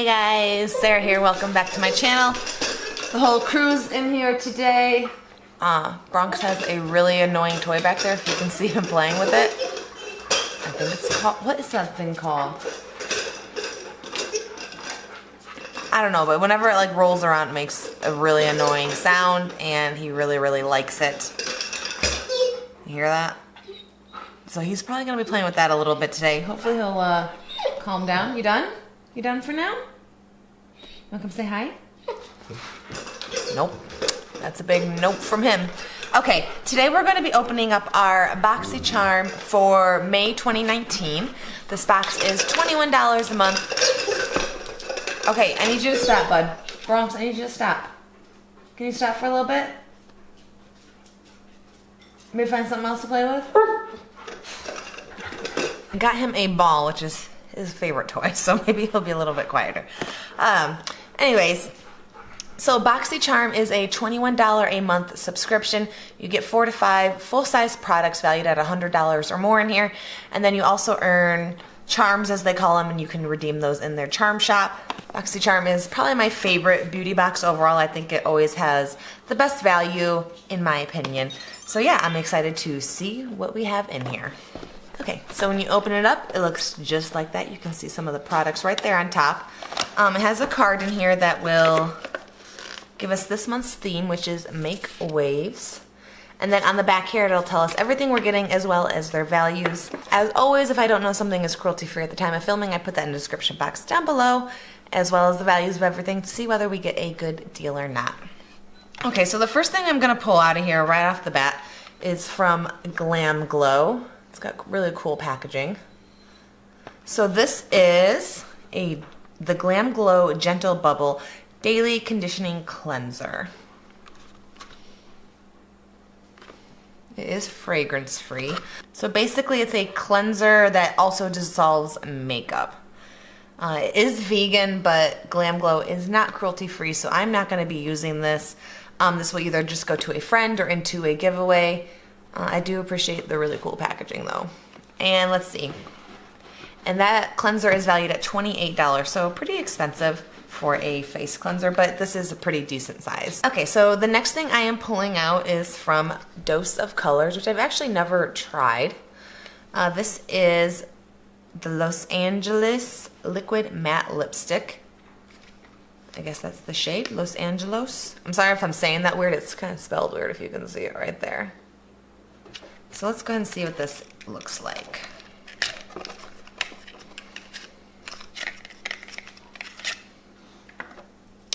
Hey guys, Sarah here. Welcome back to my channel. The whole crew's in here today. Bronx has a really annoying toy back there, if you can see him playing with it. I think it's called, what is that thing called? I don't know, but whenever it like rolls around, it makes a really annoying sound, and he really likes it. You hear that? So he's probably gonna be playing with that a little bit today. Hopefully he'll calm down. You done? You done for now? Wanna come say hi? Nope. That's a big nope from him. Okay, today we're going to be opening up our Boxycharm for May 2019. This box is $21 a month. Okay, I need you to stop, bud. Bronx, I need you to stop. Can you stop for a little bit? Maybe find something else to play with? I got him a ball, which is his favorite toy, so maybe he'll be a little bit quieter. Anyways, so Boxycharm is a $21 a month subscription. You get 4 to 5 full-size products valued at $100 or more in here, and then you also earn charms, as they call them, and you can redeem those in their charm shop. Boxycharm is probably my favorite beauty box overall. I think it always has the best value, in my opinion. So yeah, I'm excited to see what we have in here. Okay, so when you open it up, it looks just like that. You can see some of the products right there on top. It has a card in here that will give us this month's theme, which is Make Waves. And then on the back here, it'll tell us everything we're getting as well as their values. As always, if I don't know something is cruelty-free at the time of filming, I put that in the description box down below, as well as the values of everything to see whether we get a good deal or not. Okay, so the first thing I'm gonna pull out of here right off the bat is from Glamglow. It's got really cool packaging. So this is the Glamglow Gentle Bubble Daily Conditioning Cleanser. It is fragrance free. So basically it's a cleanser that also dissolves makeup. It is vegan, but Glamglow is not cruelty free, so I'm not going to be using this. This will either just go to a friend or into a giveaway. I do appreciate the really cool packaging though. And let's see. And that cleanser is valued at $28, so pretty expensive for a face cleanser, but this is a pretty decent size. Okay, so the next thing I am pulling out is from Dose of Colors, which I've actually never tried. This is the Los Angeles Liquid Matte Lipstick. I guess that's the shade, Los Angelos. I'm sorry if I'm saying that weird, it's kind of spelled weird if you can see it right there. So let's go ahead and see what this looks like.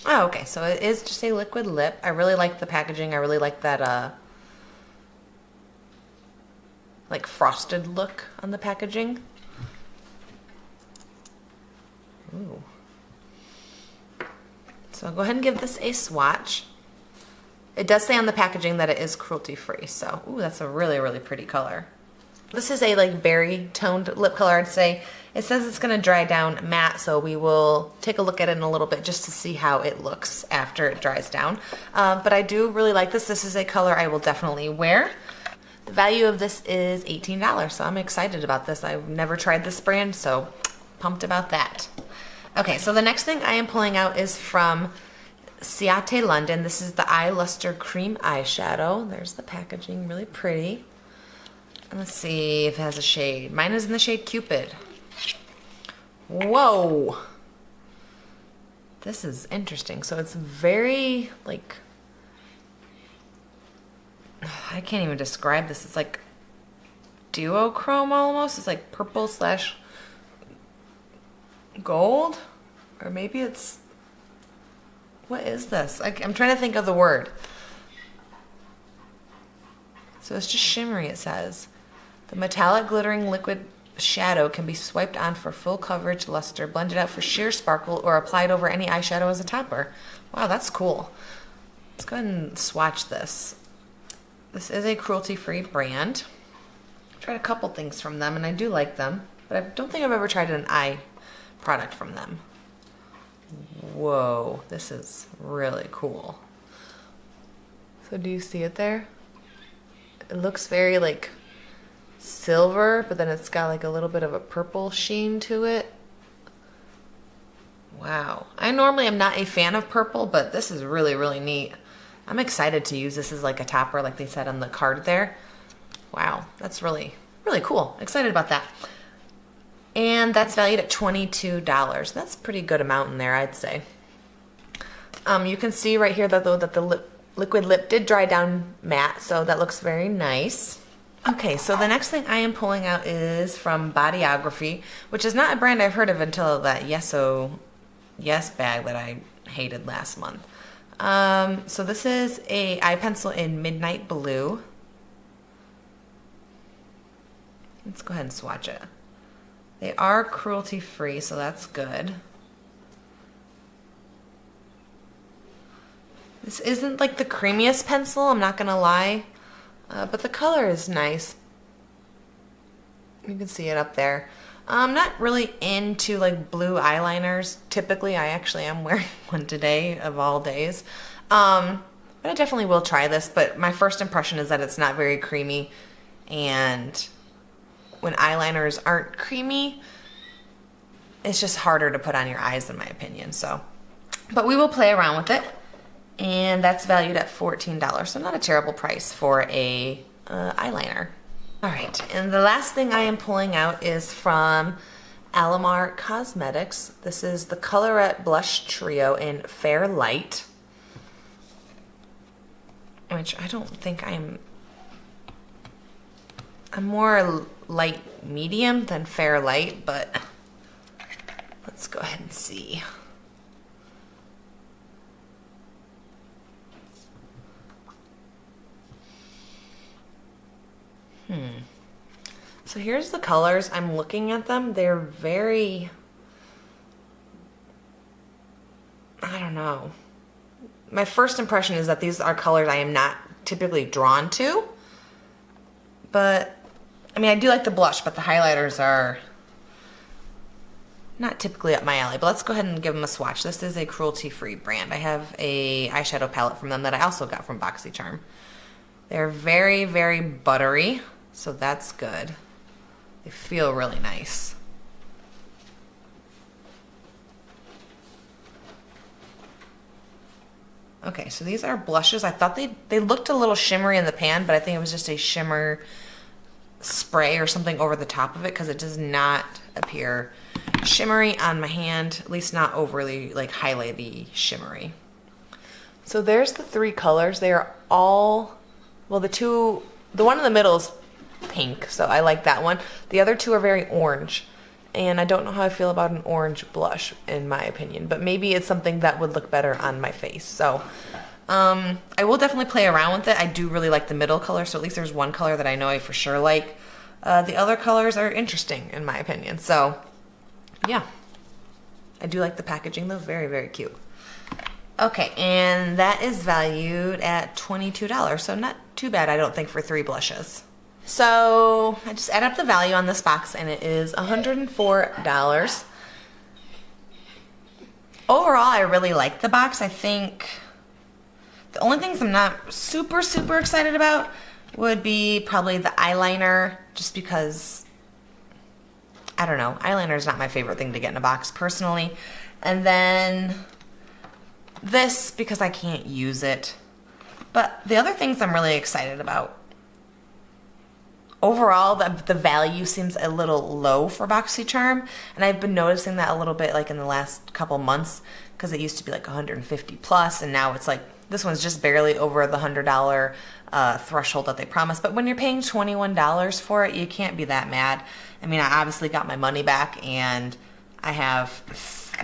Oh, okay, so it is just a liquid lip. I really like the packaging. I really like that like frosted look on the packaging. Ooh. So I'll go ahead and give this a swatch. It does say on the packaging that it is cruelty free, so ooh, that's a really pretty color. This is a like berry toned lip color, I'd say. It says it's gonna dry down matte, so we will take a look at it in a little bit just to see how it looks after it dries down. But I do really like this. This is a color I will definitely wear. The value of this is $18, so I'm excited about this. I've never tried this brand, so pumped about that. Okay, so the next thing I am pulling out is from Ciate London. This is the Lustre Creme eyeshadow. There's the packaging, really pretty. And let's see if it has a shade. Mine is in the shade Cupid. Whoa! This is interesting. So it's very, like, I can't even describe this. It's like duochrome almost. It's like purple slash gold. Or maybe it's, what is this? I'm trying to think of the word. So it's just shimmery, it says. The metallic glittering liquid shadow can be swiped on for full coverage luster, blended out for sheer sparkle, or applied over any eyeshadow as a topper. Wow, that's cool. Let's go ahead and swatch this. This is a cruelty-free brand. I've tried a couple things from them, and I do like them, but I don't think I've ever tried an eye product from them. Whoa, this is really cool. So do you see it there? It looks very like silver, but then it's got like a little bit of a purple sheen to it. Wow. I normally am not a fan of purple, but this is really, really neat. I'm excited to use this as like a topper, like they said on the card there. Wow, that's really, really cool. Excited about that. And that's valued at $22. That's a pretty good amount in there, I'd say. You can see right here that though that the liquid lip did dry down matte, so that looks very nice. Okay, so the next thing I am pulling out is from Bodyography, which is not a brand I've heard of until that Yes bag that I hated last month. So this is a eye pencil in Midnight Blue. Let's go ahead and swatch it. They are cruelty free, so that's good. This isn't like the creamiest pencil, I'm not gonna lie, but the color is nice. You can see it up there. I'm not really into like blue eyeliners. Typically, I actually am wearing one today of all days. But I definitely will try this, but my first impression is that it's not very creamy, and when eyeliners aren't creamy, it's just harder to put on your eyes in my opinion. So, but we will play around with it. And that's valued at $14, so not a terrible price for a eyeliner. All right, and the last thing I am pulling out is from Alamar Cosmetics. This is the Colorete Blush Trio in Fair Light, which I don't think I'm more light medium than fair light, but let's go ahead and see. So here's the colors. I'm looking at them. They're very, I don't know. My first impression is that these are colors I am not typically drawn to. But, I mean, I do like the blush, but the highlighters are not typically up my alley. But let's go ahead and give them a swatch. This is a cruelty-free brand. I have a eyeshadow palette from them that I also got from Boxycharm. They're very, very buttery, so that's good. They feel really nice. Okay, so these are blushes. I thought they looked a little shimmery in the pan, but I think it was just a shimmer spray or something over the top of it, because it does not appear shimmery on my hand, at least not overly like highlighty shimmery. So there's the three colors. They are all, well, the one in the middle is pink, so I like that one. The other two are very orange, and I don't know how I feel about an orange blush in my opinion, but maybe it's something that would look better on my face. So I will definitely play around with it. I do really like the middle color, so at least there's one color that I know I for sure like. The other colors are interesting in my opinion, so yeah. I do like the packaging though, very, very cute. Okay, and that is valued at $22, so not too bad I don't think for three blushes. So I just add up the value on this box and it is $104. Overall, I really like the box. I think the only things I'm not super, super excited about would be probably the eyeliner, just because, I don't know, eyeliner is not my favorite thing to get in a box personally. And then this, because I can't use it. But the other things I'm really excited about. Overall, the value seems a little low for Boxycharm, and I've been noticing that a little bit like in the last couple months, because it used to be like 150 plus, and now it's like, this one's just barely over the $100 threshold that they promised. But when you're paying $21 for it, you can't be that mad. I mean, I obviously got my money back, and I have,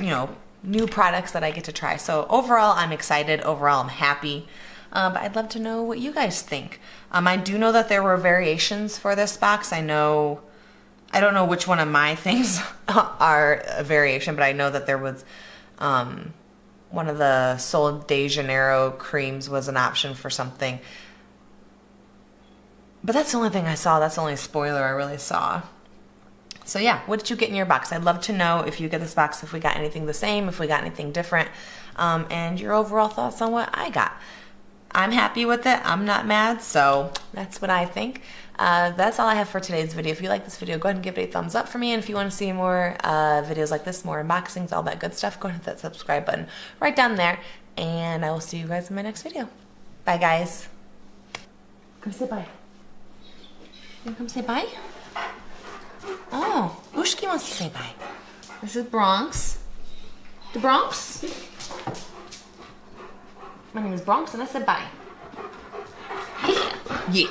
you know, new products that I get to try. So overall, I'm excited. Overall, I'm happy. But I'd love to know what you guys think. I do know that there were variations for this box. I don't know which one of my things are a variation, but I know that there was one of the Sol de Janeiro creams was an option for something. But that's the only thing I saw. That's the only spoiler I really saw. So yeah, what did you get in your box? I'd love to know if you get this box, if we got anything the same, if we got anything different, and your overall thoughts on what I got. I'm happy with it. I'm not mad, so that's what I think. That's all I have for today's video. If you like this video, go ahead and give it a thumbs up for me. And if you want to see more videos like this, more unboxings, all that good stuff, go ahead and hit that subscribe button right down there. And I will see you guys in my next video. Bye, guys. Come say bye. You want to come say bye? Oh, Ushki wants to say bye. This is Bronx. The Bronx? My name is Bronx and I said bye. Yeah. Yeah.